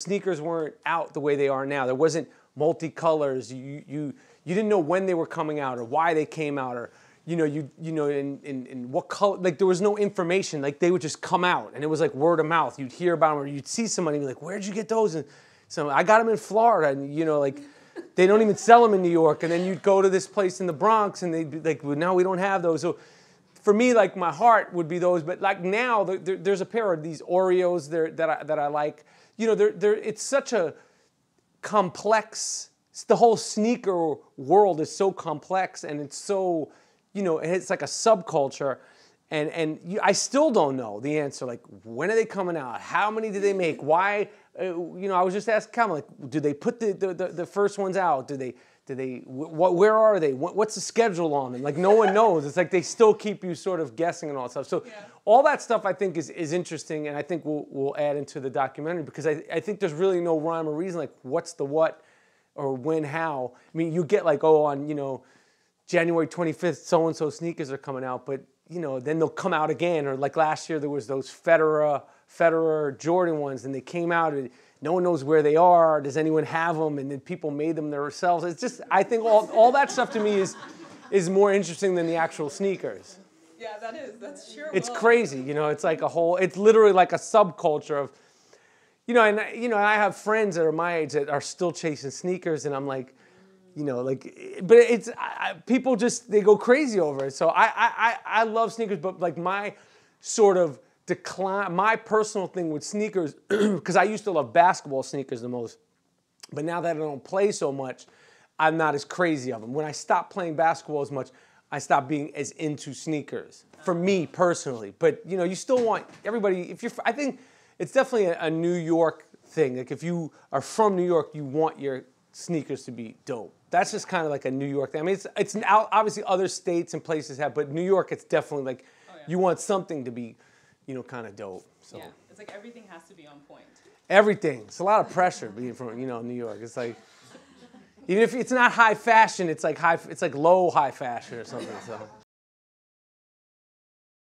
Sneakers weren't out the way they are now. There wasn't multicolors. You didn't know when they were coming out or why they came out, or in what color. Like, there was no information. Like, they would just come out, and it was like word of mouth. You'd hear about them, or you'd see somebody and be like, "Where'd you get those?" And so I got them in Florida, and like they don't even sell them in New York. And then you'd go to this place in the Bronx, and they'd be like, "Well, no, we don't have those." So for me, like, my heart would be those. But like now, there's a pair of these Oreos there that I like. It's such a complex. The whole sneaker world is so complex, and it's so, it's like a subculture, and I still don't know the answer. Like, when are they coming out? How many do they make? Why? I was just asking Cameron, like, do they put the first ones out? Do they? Where are they? What's the schedule on them? Like, no one knows. It's like they still keep you sort of guessing and all that stuff. So all that stuff I think is interesting, and I think we'll add into the documentary, because I think there's really no rhyme or reason, like what's the what or when, how. I mean, you get like, oh, on January 25th, so-and-so sneakers are coming out, but then they'll come out again. Or like last year, there was those Federer Jordan ones, and they came out, and no one knows where they are. Does anyone have them? And then people made them themselves. It's just, I think all that stuff to me is more interesting than the actual sneakers. Yeah, that's sure. It's crazy, it's like it's literally like a subculture of, and I have friends that are my age that are still chasing sneakers, and I'm like, but it's, people just, they go crazy over it. So I love sneakers, but like my sort of decline, my personal thing with sneakers, because I used to love basketball sneakers the most, but now that I don't play so much, I'm not as crazy of them. When I stopped playing basketball as much, I stopped being as into sneakers, for me personally. But you still want everybody, I think it's definitely a New York thing. Like, if you are from New York, you want your sneakers to be dope. That's just kind of like a New York thing. I mean, it's obviously other states and places have, but New York, it's definitely like, you want something to be, kind of dope. So. Yeah, it's like everything has to be on point. Everything. It's a lot of pressure being from, New York. It's like, even if it's not high fashion, it's like low high fashion or something. So.